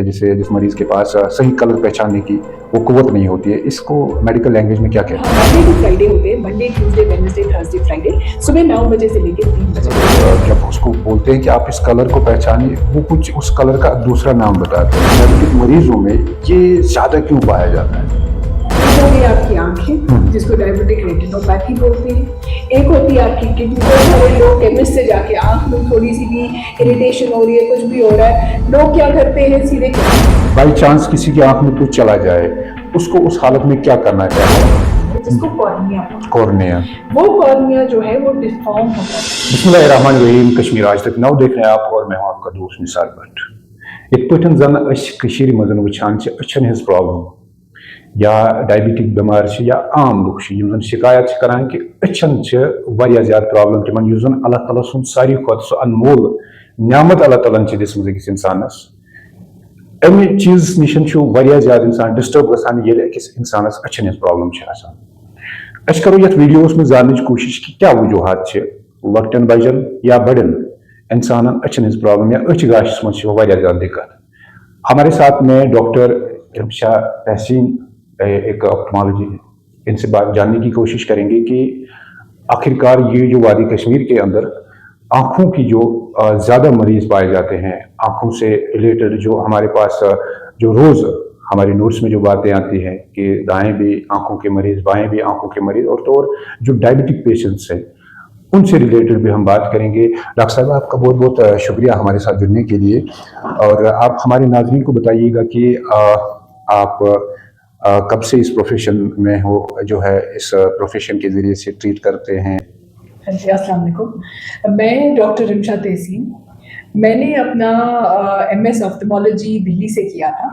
जिस मरीज के पास सही कलर पहचानने की वो कुव्वत नहीं होती है, इसको मेडिकल लैंग्वेज में क्या कहते हैं? मंडे टू फ्राइडे होते हैं, Monday Tuesday Wednesday Thursday Friday, सुबह 9 बजे से लेकर 3 बजे। जब उसको बोलते हैं कि आप इस कलर को पहचानिए, वो कुछ उस कलर का दूसरा नाम बताते हैं। डायबिटिक मरीजों में ये ज्यादा क्यों पाया जाता है? एक होती है आपकी आंखें, जिसको डायबिटिक रेटिनोपैथी बोलते हैं। एक होती है आपकी किडनी। बहुत सारे लोग केमिस्ट से जाके आंख में थोड़ी सी भी इरिटेशन हो रही है, कुछ भी हो रहा है, लोग क्या करते हैं, सीधे बाई चांस किसी की आंख में कुछ चला जाए, उसको उस हालत में क्या करना चाहिए? जिसको कॉर्निया, कॉर्निया, वो कॉर्निया जो है वो डिफॉर्म होता है। बिस्मिल्लाहिर्रहमानिर्रहीम। कश्मीर आज तक नौ देख रहे हैं आप, और मैं हूं आपका दोस्त निसार भट्ट। एक पटन जन कशीर मजन वुचान अचन हज प्रॉब्लम या डायबिटिक बीमार या आम लोग शिकायत करान कि अचन ज्यादा प्रॉब्लम तिमन युस जन अल्लाह ताला सुन सारी खुद सह अनमोल न्यामत अल्लाह ताला दिसमज अकिस इंसानस। अमि चीज निशन ज्यादा इंसान डिस्टर्ब गसान अकिस इंसानस अचन हज प्रॉब्लम। अस करो यथ वीडियोस में जानने कोशिश कि क्या वजूहत लकटन बजन या बड़न इंसान अचन हज प्रॉब्लम या अच गाशस मज ज्यादा दिक्कत। हमारे साथ में डॉक्टर इरमशा तहसीन, एक ऑप्थेमोलॉजी, इनसे बात जानने की कोशिश करेंगे कि आखिरकार ये जो वादी कश्मीर के अंदर आंखों की जो ज्यादा मरीज पाए जाते हैं, आंखों से रिलेटेड जो हमारे पास जो रोज हमारी नोट्स में जो बातें आती हैं कि दाएं भी आंखों के मरीज, बाएं भी आंखों के मरीज, और तो और जो डायबिटिक पेशेंट्स हैं उनसे रिलेटेड भी हम बात करेंगे। डॉक्टर साहब, आपका बहुत बहुत शुक्रिया हमारे साथ जुड़ने के लिए। और आप हमारे नाज़रीन को बताइएगा कि आप कब से इस प्रोफेशन में हो, जो है इस प्रोफेशन के जरिए से ट्रीट करते हैं? जी, अस्सलाम वालेकुम। मैं डॉक्टर इरमशा तहसीन, मैंने अपना MS ऑप्थेमोलॉजी दिल्ली से किया था,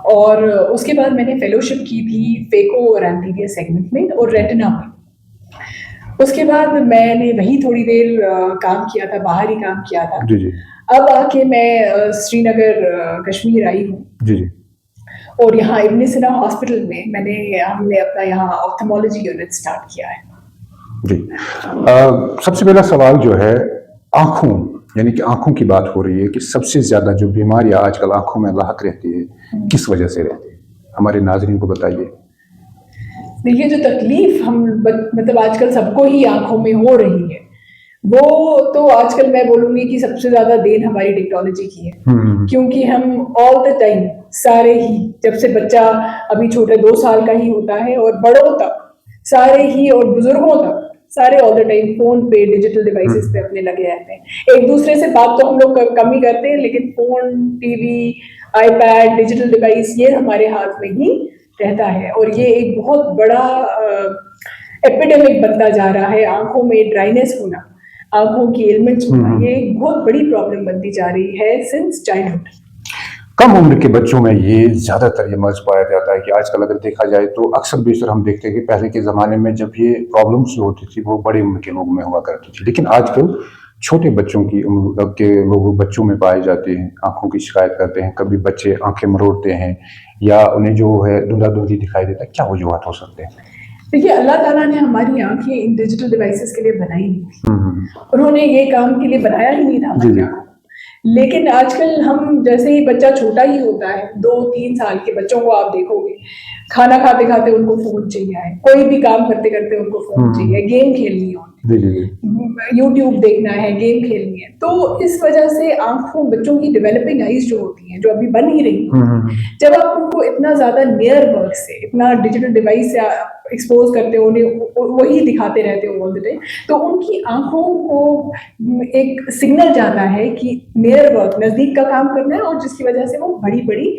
और उसके बाद मैंने फेलोशिप की थी फेको और एंटीरियर सेगमेंट में और रेटिना में। उसके बाद मैंने वही थोड़ी देर काम किया था, बाहर ही काम किया था। जी जी अब आके मैं श्रीनगर कश्मीर आई हूँ, जी जी और यहाँ इब्न सिना हॉस्पिटल में हमने अपना यहाँ ऑप्थेमोलॉजी यूनिट स्टार्ट किया है। जी। सबसे पहला सवाल जो है, आंखों, यानी कि आंखों की बात हो रही है कि सबसे ज्यादा जो बीमारियां आजकल आंखों में लाहक रहती है, किस वजह से रहती है? हमारे नाजरीन को बताइए। देखिए, जो तकलीफ मतलब आजकल सबको ही आंखों में हो रही है, वो तो आजकल मैं बोलूंगी कि सबसे ज्यादा देन हमारी टेक्नोलॉजी की है। क्योंकि हम ऑल द टाइम सारे ही, जब से बच्चा अभी छोटे 2 साल का ही होता है और बड़ों तक सारे ही, और बुजुर्गों तक सारे ऑल द टाइम फोन पे, डिजिटल डिवाइसेस पे अपने लगे रहते हैं। एक दूसरे से बात तो हम लोग कम ही करते हैं, लेकिन phone, TV, iPad, digital device, ये हमारे हाथ में ही रहता है, और ये एक बहुत बड़ा एपिडेमिक बनता जा रहा है। आंखों में ड्राइनेस होना, आंखों की एलिमेंट्स होना, ये एक बहुत बड़ी प्रॉब्लम बनती जा रही है सिंस चाइल्डहुड। कम उम्र के बच्चों में ये ज्यादातर ये मर्ज पाया जाता है कि आजकल अगर देखा जाए तो अक्सर बेशतर हम देखते हैं कि पहले के जमाने में जब ये प्रॉब्लम्स जो होती थी वो बड़ी उम्र के लोगों में हुआ करती थी, लेकिन आजकल छोटे बच्चों की उम्र के लोग बच्चों में पाए जाते हैं, आंखों की शिकायत करते हैं। कभी बच्चे आंखें मरोड़ते हैं या उन्हें जो है धुंधला धुंधली दिखाई देता है। क्या वजूहत हो सकते हैं? देखिए, अल्लाह ताला ने हमारी आंखें इन डिजिटल डिवाइसेस के लिए बनाई नहीं, उन्होंने ये काम के लिए बनाया ही नहीं था हमारी आंखों। लेकिन आजकल हम, जैसे ही बच्चा छोटा ही होता है, 2-3 साल के बच्चों को आप देखोगे, खाना खाते खाते उनको फोन चाहिए, कोई भी काम करते करते उनको फोन चाहिए, गेम खेलनी हो, यूट्यूब देखना है, गेम खेलनी है। तो इस वजह से आंखों, बच्चों की डेवलपिंग आईज जो होती हैं, जो अभी बन ही रही हैं, जब आप उनको इतना ज्यादा नियर वर्क से, इतना डिजिटल डिवाइस से एक्सपोज करते हो, उन्हें वही दिखाते रहते हो ऑल द टाइम, तो उनकी आंखों को एक सिग्नल जाता है कि नियर वर्क, नजदीक का काम करना है, और जिसकी वजह से वो बड़ी बड़ी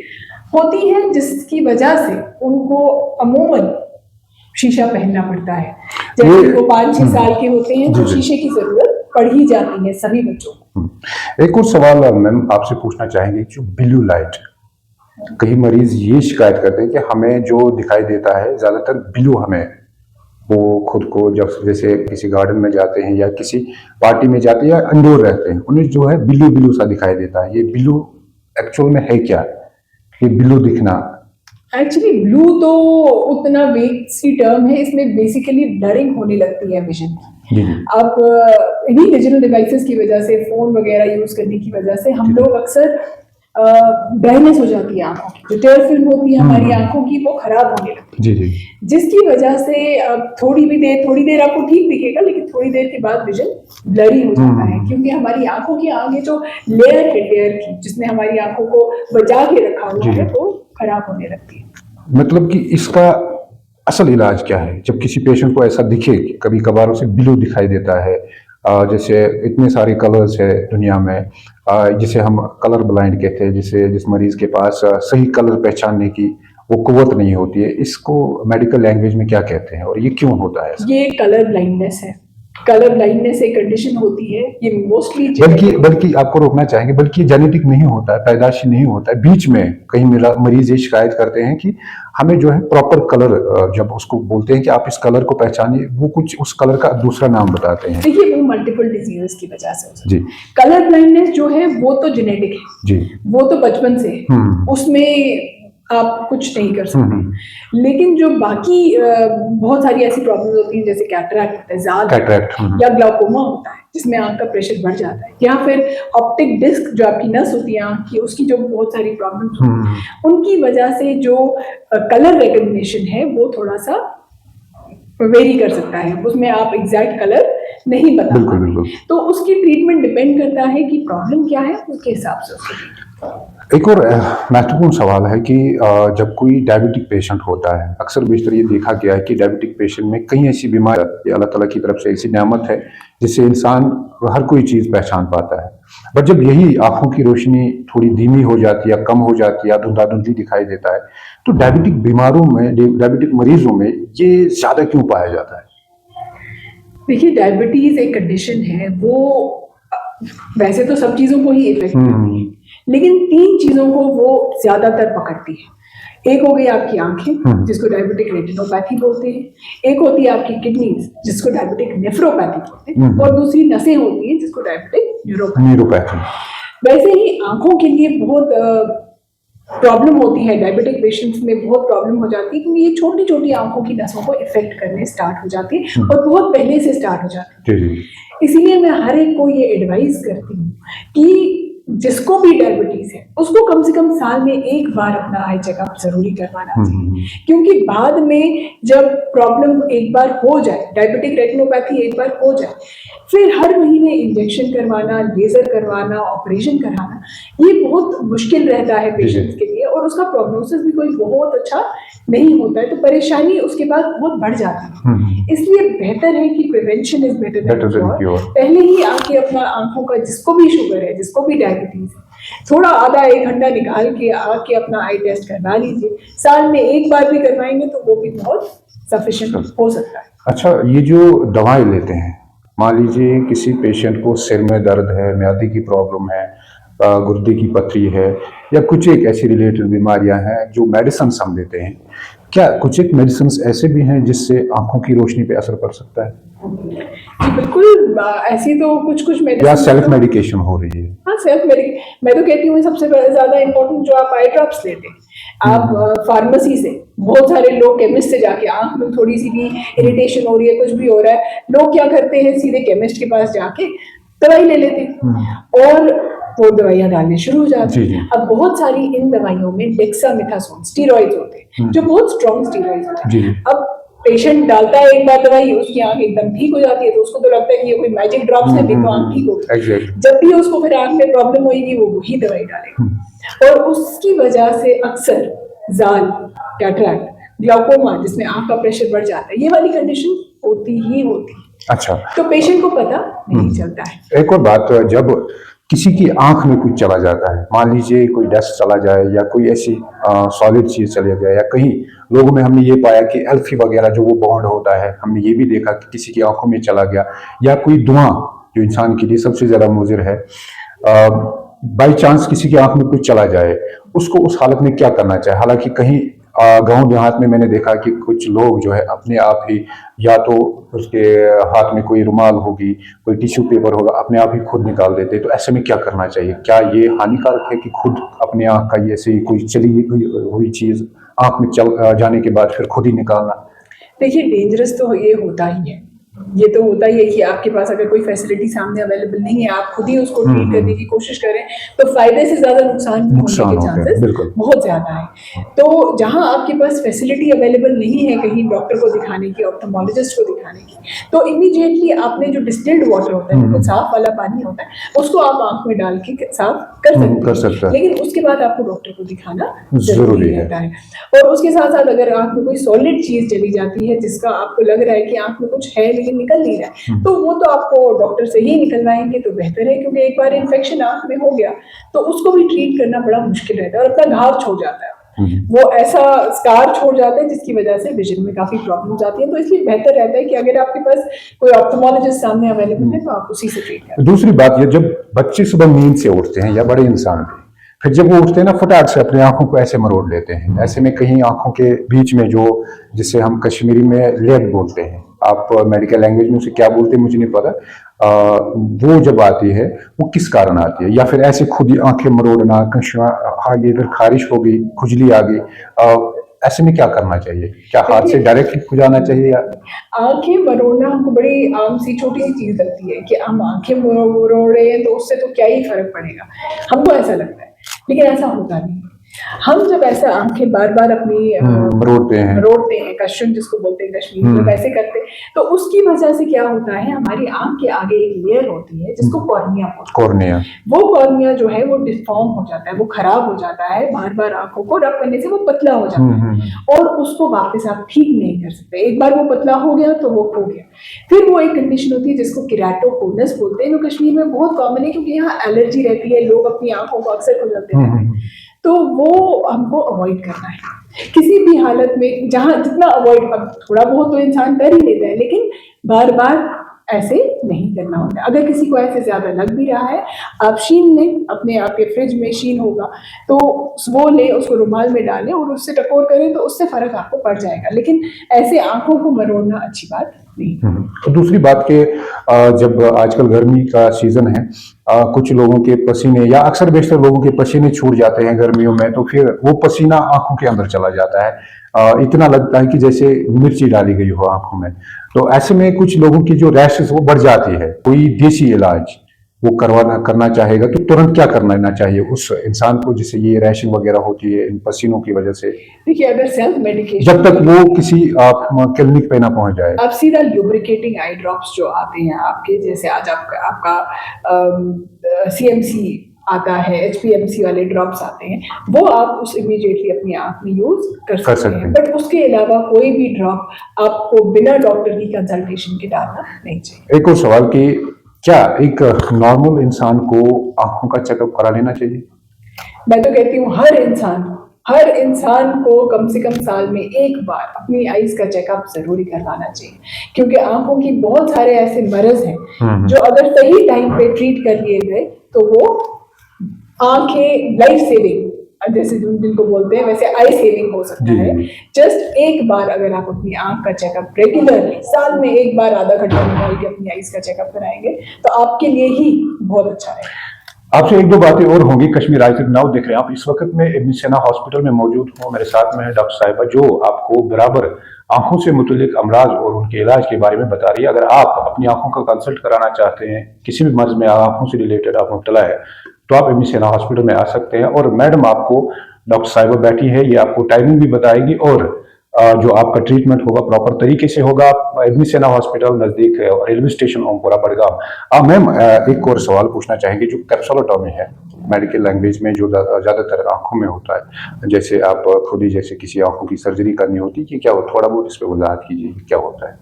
होती है, जिसकी वजह से उनको अमूमन शीशा पहनना पड़ता है। जैसे वो 5-6 साल के होते हैं तो शीशे की जरूरत पड़ ही जाती है सभी बच्चों को। एक और सवाल मैम आपसे पूछना चाहेंगे, जो ब्लू लाइट, कई मरीज ये शिकायत करते हैं कि हमें जो दिखाई देता है ज्यादातर ब्लू, हमें वो खुद को जब जैसे किसी गार्डन में जाते हैं या किसी पार्टी में जाते हैं या इंडोर रहते हैं, उन्हें जो है ब्लू ब्लू सा दिखाई देता है। ये ब्लू एक्चुअल में है क्या? ये ब्लू दिखना, एक्चुअली ब्लू तो उतना वेग सी टर्म है, इसमें बेसिकली ब्लरिंग होने लगती है विजन की। आप इन्हीं डिजिटल डिवाइसेस की वजह से, फोन वगैरह यूज करने की वजह से हम लोग अक्सर ड्राइनेस हो जाती है आंखों की, जो टेयर फिल्म होती है हमारी आंखों की वो खराब होने लगती है। जी जी। जिसकी वजह से अब थोड़ी देर आपको ठीक दिखेगा, लेकिन थोड़ी देर के बाद विजन ब्लरी हो जाता है, क्योंकि हमारी आंखों के आगे जो लेयर है टेयर की, जिसने हमारी आंखों को बचा के रखा हुआ है, वो खराब होने लगती है। मतलब कि इसका असल इलाज क्या है जब किसी पेशेंट को ऐसा दिखे कि कभी कभार उसे ब्लू दिखाई देता है, जैसे इतने सारे कलर्स है दुनिया में, जिसे हम कलर ब्लाइंड कहते हैं, जिसे जिस मरीज के पास सही कलर पहचानने की वो कुव्वत नहीं होती है, इसको मेडिकल लैंग्वेज में क्या कहते हैं और ये क्यों होता है? ये कलर ब्लाइंडनेस है। कलर ब्लाइंडनेस एक कंडीशन होती है, ये मोस्टली बल्कि आपको रोकना चाहेंगे, बल्कि ये जेनेटिक नहीं होता है, पैदाशी नहीं होता है, बीच में कई मरीज ये शिकायत करते हैं कि हमें जो है प्रॉपर कलर, जब उसको बोलते हैं कि आप इस कलर को पहचानिए, वो कुछ उस कलर का दूसरा नाम बताते हैं। देखिए, वो मल्टीपल डिजीजेस की वजह से हो सकता है। जी। कलर ब्लाइंडनेस जो है वो तो जेनेटिक है जी। वो तो बचपन से है, उसमें आप कुछ नहीं कर सकते। लेकिन जो बाकी बहुत सारी ऐसी प्रॉब्लम्स होती हैं, जैसे कैटरैक्ट होता है, ज़ाद या ग्लाउकोमा होता है, जिसमें आंख का प्रेशर बढ़ जाता है, या फिर ऑप्टिक डिस्क जो आपकी नस होती है आंख की, उसकी जो बहुत सारी प्रॉब्लम्स होती हैं, उनकी वजह से जो कलर रिकग्निशन है वो थोड़ा सा वेरी कर सकता है, उसमें आप एग्जैक्ट कलर नहीं बता पाते। तो उसकी ट्रीटमेंट डिपेंड करता है कि प्रॉब्लम क्या है, उसके हिसाब से उसको। एक और महत्वपूर्ण सवाल है कि जब कोई डायबिटिक पेशेंट होता है, अक्सर बेशतर ये देखा गया है कि डायबिटिक पेशेंट में कई ऐसी बीमारी, अल्लाह ताला की तरफ से ऐसी नेमत है जिससे इंसान हर कोई चीज़ पहचान पाता है, बट जब यही आंखों की रोशनी थोड़ी धीमी हो जाती है, कम हो जाती है, धुंधला धुंधली दिखाई देता है, तो डायबिटिक बीमारों में, डायबिटिक मरीजों में ये ज़्यादा क्यों पाया जाता है? देखिए, डायबिटीज एक कंडीशन है, वो वैसे तो सब चीज़ों को ही इफेक्ट करती है, लेकिन 3 चीज़ों को वो ज्यादातर पकड़ती है। एक हो गई आपकी आंखें, जिसको डायबिटिक रेटिनोपैथी बोलते हैं, एक होती है आपकी किडनीज, जिसको डायबिटिक नेफ्रोपैथी बोलते हैं, और दूसरी नसें होती हैं, जिसको डायबिटिक न्यूरोपैथी। वैसे ही आंखों के लिए बहुत प्रॉब्लम होती है, डायबिटिक पेशेंट्स में बहुत प्रॉब्लम हो जाती है, क्योंकि ये छोटी छोटी आंखों की नसों को इफेक्ट करने स्टार्ट हो जाती है, और बहुत पहले से स्टार्ट हो जाती है। इसीलिए मैं हर एक को ये एडवाइस करती हूँ कि जिसको भी डायबिटीज है, उसको कम से कम साल में एक बार अपना आई चेकअप जरूरी करवाना चाहिए, क्योंकि बाद में जब प्रॉब्लम एक बार हो जाए, डायबिटिक रेटिनोपैथी एक बार हो जाए, फिर हर महीने इंजेक्शन करवाना, लेजर करवाना, ऑपरेशन कराना, ये बहुत मुश्किल रहता है पेशेंट्स के लिए, और उसका प्रोग्नोसिस भी कोई बहुत अच्छा नहीं होता है, तो परेशानी उसके बाद बहुत बढ़ जाती है। इसलिए बेहतर है कि prevention is better than cure. पहले ही आके अपना आंखों का, जिसको भी शुगर है, जिसको भी डायबिटीज है, थोड़ा आधा 1 घंटा निकाल के आके अपना आई टेस्ट करवा लीजिए। साल में एक बार भी करवाएंगे तो वो भी बहुत सफिशिएंट हो सकता है। अच्छा, ये जो दवाएं लेते हैं, मान लीजिए किसी पेशेंट को सिर में दर्द है, म्यादी की प्रॉब्लम है, गुर्दे की पथरी है, या कुछ एक ऐसी रिलेटेड बीमारियां हैं जो मेडिसिन हम लेते हैं, क्या कुछ एक मेडिसिन ऐसे भी हैं जिससे आंखों की रोशनी पे असर पड़ सकता है? जी बिल्कुल, ऐसी तो कुछ मेडिसिन या सेल्फ मेडिकेशन हो रही है? हाँ, सेल्फ मेडिकेशन मैं तो कहती हूँ सबसे ज्यादा इम्पोर्टेंट, जो आप आई ड्रॉप्स लेते हैं, आप फार्मेसी से, बहुत सारे लोग केमिस्ट से जाके, आंख में थोड़ी सी भी इरिटेशन हो रही है, कुछ भी हो रहा है, लोग क्या करते हैं, सीधे केमिस्ट के पास जाके दवाई ले लेते हैं और वो दवाइयां डालने शुरू हो जाती हैं। अब बहुत सारी इन दवाइयों में डेक्सामेथासोन स्टीरॉइड्स होते हैं, जो बहुत स्ट्रॉन्ग स्टीरॉइड्स होते हैं। अब पेशेंट डालता है एक बार दवाई, उसकी आंख एकदम ठीक हो जाती है, तो उसको तो लगता है कि ये कोई मैजिक ड्रॉप्स है, तो आंख ठीक हो गई। जब भी उसको फिर आंख में प्रॉब्लम होगी, वो वही दवाई डालेगा, और उसकी वजह से अक्सर ज़ाल, कैटरैक्ट, ग्लाउकोमा, जिसमें आंख का प्रेशर बढ़ जाता है, ये वाली कंडीशन होती ही होती है। अच्छा, तो पेशेंट को पता नहीं चलता है। एक और बात, जब किसी की आंख में कुछ चला जाता है, मान लीजिए कोई डस्ट चला जाए या कोई ऐसी सॉलिड चीज चली जाए, या कहीं लोगों में हमने ये पाया कि एल्फी वगैरह जो वो बॉन्ड होता है, हमने ये भी देखा कि किसी की आंखों में चला गया, या कोई धुआं जो इंसान के लिए सबसे ज्यादा मुज़िर है, बाई चांस किसी की आंख में कुछ चला जाए, उसको उस हालत में क्या करना चाहिए? हालांकि कहीं गांव देहात में मैंने देखा कि कुछ लोग जो है अपने आप ही, या तो उसके हाथ में कोई रुमाल होगी, कोई टिश्यू पेपर होगा, अपने आप ही खुद निकाल देते। तो ऐसे में क्या करना चाहिए? क्या ये हानिकारक है कि खुद अपने आंख का ये ऐसे कोई चली हुई चीज आंख में चल जाने के बाद फिर खुद ही निकालना? देखिए, डेंजरस तो ये होता ही है, ये तो होता ही है कि आपके पास अगर कोई फैसिलिटी सामने अवेलेबल नहीं है, आप खुद ही उसको ट्रीट करने की कोशिश करें, तो फायदे से ज्यादा नुकसान होने नुकसान के होते हैं, चांसेस बिल्कुल। बहुत ज्यादा है। तो जहां आपके पास फैसिलिटी अवेलेबल नहीं है कहीं डॉक्टर को दिखाने की, ऑप्थेमोलॉजिस्ट को दिखाने की, तो इमीडिएटली आपने जो डिस्टिल्ड वाटर होता है, बिल्कुल साफ वाला पानी होता है, उसको आप आंख में डाल के साफ कर कर सकते सकता हैं। है। लेकिन उसके बाद आपको डॉक्टर को दिखाना जरूरी जरूरी है। रहता है। और उसके साथ साथ अगर आंख में कोई सॉलिड चीज चली जाती है जिसका आपको लग रहा है कि आंख में कुछ है लेकिन निकल नहीं रहा है, तो वो तो आपको डॉक्टर से ही निकलवाएंगे तो बेहतर है, क्योंकि एक बार इन्फेक्शन आंख में हो गया तो उसको भी ट्रीट करना बड़ा मुश्किल रहता है और अपना घाव छोड़ जाता है। वो ऐसा स्कार छोड़ जाता है जिसकी वजह से विजन में काफी प्रॉब्लम्स आती है। तो इसलिए बेहतर रहता है कि अगर आपके पास कोई ऑप्थेमोलॉजिस्ट सामने अवेलेबल है तो आप उसी से ट्रीट करें। दूसरी बात ये, जब बच्चे सुबह नींद से उठते हैं या बड़े इंसान भी, फिर जब वो उठते हैं ना, फटाक से अपनी आंखों को ऐसे मरोड़ लेते हैं, ऐसे में कहीं आंखों के बीच में जो, जिसे हम कश्मीरी में लेद बोलते हैं, आप मेडिकल लैंग्वेज में उसे क्या बोलते हैं मुझे नहीं पता, वो जब आती है वो किस कारण आती है, या फिर ऐसे खुद ही आंखें मरोड़ना, हाँ ये इधर खारिश हो गई, खुजली आ गई, ऐसे में क्या करना चाहिए? क्या हाथ से डायरेक्टली खुजाना चाहिए या? आंखें मरोड़ना हमको बड़ी आम सी छोटी सी चीज लगती है कि हम आंखें मरोड़ रहे हैं तो उससे तो क्या ही फर्क पड़ेगा, हमको ऐसा लगता है, लेकिन ऐसा होता नहीं। हम जब ऐसा आंखें बार बार अपनी मरोड़ते हैं, कश्चन जिसको बोलते हैं कश्मीरी में, वैसे करते हैं, तो उसकी वजह से क्या होता है, हमारी आंख के आगे एक लेयर होती है जिसको कॉर्निया बोलते हैं। वो कॉर्निया जो है वो डिफॉर्म हो जाता है, वो खराब हो जाता है, बार बार आंखों को रब करने से वो पतला हो जाता है और उसको वापस आप ठीक नहीं कर सकते। एक बार वो पतला हो गया तो वो हो गया। फिर वो एक कंडीशन होती है जिसको केराटोकोनस बोलते हैं, जो कश्मीर में बहुत कॉमन है क्योंकि यहाँ एलर्जी रहती है, लोग अपनी आंखों को अक्सर खुजाते रहते हैं, तो वो हमको अवॉइड करना है किसी भी हालत में। जहां जितना अवॉइड, अब थोड़ा बहुत तो इंसान कर ही लेता है, लेकिन बार बार ऐसे नहीं करना होता है। अगर किसी को ऐसे ज्यादा लग भी रहा है, आप शीन लें, अपने आपके फ्रिज में शीन होगा तो वो ले, उसको रुमाल में डालें और उससे टकोर करें तो उससे फर्क आपको पड़ जाएगा, लेकिन ऐसे आंखों को मरोड़ना अच्छी बात नहीं। तो दूसरी बात के, जब आजकल गर्मी का सीजन है, कुछ लोगों के पसीने, या अक्सर बेशतर लोगों के पसीने छूट जाते हैं गर्मियों में, तो फिर वो पसीना आंखों के अंदर चला जाता है, इतना लगता है कि जैसे मिर्ची डाली गई हो आंखों में। तो ऐसे में कुछ लोगों की जो रैशेस वो बढ़ जाती है, कोई देसी इलाज वो करना चाहेगा तो तुरंत क्या करना चाहिए उस इंसान को जिसे ये रैशिंग वगैरह होती है इन पसीनों की वजह से? देखिए, अगर सेल्फ मेडिकेशन, जब तक वो किसी क्लिनिक पे ना पहुंच जाए, आप सीधा लुब्रिकेटिंग आई ड्रॉप्स जो आते हैं आपके, जैसे आज आपका सीएमसी आता है, एचपीएमसी वाले ड्रॉप्स आते हैं, वो आप उस इमीडिएटली अपनी आंख में यूज कर सकते हैं। बट उसके अलावा कोई भी ड्रॉप आपको बिना डॉक्टर की कंसल्टेशन के डालना नहीं चाहिए। एक और सवाल कि क्या एक नॉर्मल इंसान को आंखों का चेकअप करा लेना चाहिए? मैं तो कहती हूँ हर इंसान को कम से कम साल में एक बार अपनी आईज का चेकअप जरूरी करवाना चाहिए, क्योंकि आंखों की बहुत सारे ऐसे मर्ज हैं जो अगर सही टाइम पे ट्रीट कर लिए गए तो वो आंखें लाइफ सेविंग, जैसे जिनको बोलते हैं वैसे आई सेविंग हो सकता है। जस्ट एक बार अगर आप अपनी आंख का चेकअप रेगुलरली साल में एक बार आधा घंटा निकाल के अपनी आईज का चेकअप कराएंगे तो आपके लिए ही बहुत अच्छा है। आपसे एक दो बातें और होंगी। कश्मीर आई नाउ देख रहे हैं आप, इस वक्त में इब्न सीना हॉस्पिटल में मौजूद हूँ। मेरे साथ में है डॉक्टर साहिबा जो आपको बराबर आंखों से मुतल्लिक अमराज और उनके इलाज के बारे में बता रही है। अगर आप अपनी आंखों का कंसल्ट कराना चाहते हैं, किसी भी मर्ज में आंखों से रिलेटेड आप मुब्तला है, तो आप इब्न सीना हॉस्पिटल में आ सकते हैं। और मैडम आपको, डॉक्टर साहिबा बैठी है, ये आपको टाइमिंग भी बताएगी और जो आपका ट्रीटमेंट होगा प्रॉपर तरीके से होगा। इब्न सीना हॉस्पिटल नजदीक रेलवे स्टेशन ओमपुरा बड़गाम। मैम, एक और सवाल पूछना चाहेंगे, जो कैप्सुलोटॉमी है मेडिकल लैंग्वेज में, जो ज्यादातर आंखों में होता है, जैसे आप खुद ही जैसे किसी आंखों की सर्जरी करनी होती है कि क्या हो, थोड़ा बहुत इस पर वजाहत कीजिए, क्या होता है?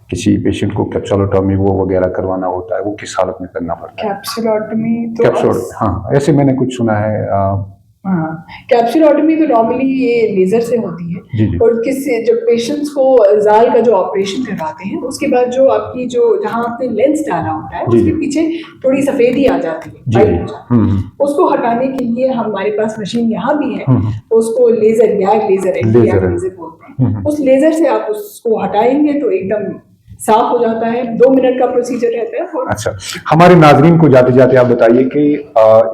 किसी पेशेंट को कैप्सुलोटॉमी वो वगैरह करवाना होता है, वो किस हालत में करना पड़ता है? कैप्सुलोटॉमी हाँ, ऐसे मैंने कुछ सुना है। कैप्सुलोटॉमी तो नॉर्मली ये लेजर से होती है। जी। और जब पेशेंट्स को जाल का जो ऑपरेशन करवाते हैं उसके बाद जो आपकी जो जहां आपने लेंस डाला होता है उसके पीछे थोड़ी सफेदी आ जाती है, उसको हटाने के लिए हमारे पास मशीन यहाँ भी है, उसको लेजर लेजर बोलते हैं। उस लेजर से आप उसको हटाएंगे तो एकदम साफ हो जाता है। 2 मिनट का प्रोसीजर रहता है। अच्छा, हमारे नाजरीन को जाते जाते आप बताइए कि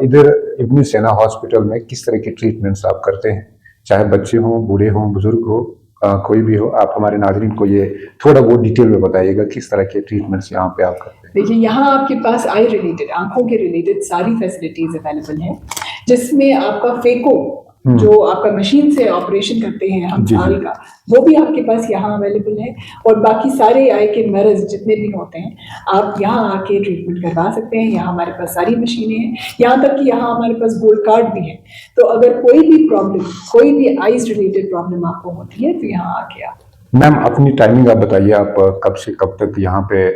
इधर इब्न सीना हॉस्पिटल में किस तरह के ट्रीटमेंट्स आप करते हैं, चाहे बच्चे हों, बूढ़े हों, बुजुर्ग हो, कोई भी हो, आप हमारे नाज़रीन को ये थोड़ा बहुत डिटेल में बताइएगा किस तरह के ट्रीटमेंट्स यहाँ पे आप करते हैं। देखिए, यहाँ आपके पास आई रिलेटेड, आंखों के रिलेटेड सारी फैसिलिटीज अवेलेबल हैं, जिसमें आपका फेको जो आपका मशीन से ऑपरेशन करते हैं हम आई का, वो भी आपके पास यहाँ अवेलेबल है। और बाकी सारे आई के मर्ज जितने भी होते हैं आप यहाँ आके ट्रीटमेंट करवा सकते हैं। यहाँ हमारे पास सारी मशीनें हैं, यहाँ तक कि यहाँ हमारे पास गोल्ड कार्ड भी है। तो अगर कोई भी प्रॉब्लम, कोई भी आईज रिलेटेड प्रॉब्लम आपको होती है तो यहाँ आके आप। मैम अपनी टाइमिंग आप बताइए, आप कब से कब तक यहाँ पे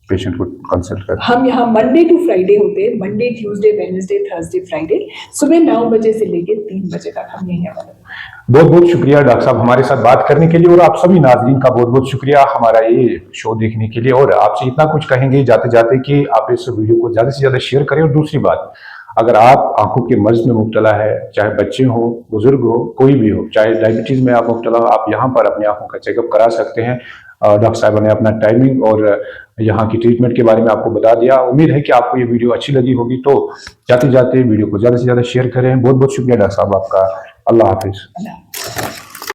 पेशेंट को कंसल्ट करते हैं? हम यहाँ मंडे टू फ्राइडे होते हैं, Monday, Tuesday, Wednesday, Thursday, Friday, सुबह 9 बजे से लेके 3 बजे तक हम यहीं अवेलेबल। बहुत बहुत शुक्रिया डॉक्टर साहब हमारे साथ बात करने के लिए, और आप सभी नाजरीन का बहुत बहुत शुक्रिया हमारा ये शो देखने के लिए। और आपसे इतना कुछ कहेंगे जाते जाते कि आप इस वीडियो को ज्यादा से ज्यादा शेयर करें। और दूसरी बात, अगर आप आंखों के मर्ज में मुब्तला है, चाहे बच्चे हो, बुजुर्ग हो, कोई भी हो, चाहे डायबिटीज में आप मुब्तला हो, आप यहाँ पर अपनी आंखों का चेकअप करा सकते हैं। डॉक्टर साहब ने अपना टाइमिंग और यहाँ की ट्रीटमेंट के बारे में आपको बता दिया। उम्मीद है कि आपको ये वीडियो अच्छी लगी होगी, तो जाते जाते वीडियो को ज्यादा से ज्यादा शेयर करें। बहुत बहुत शुक्रिया डॉक्टर साहब आपका। अल्लाह हाफिज।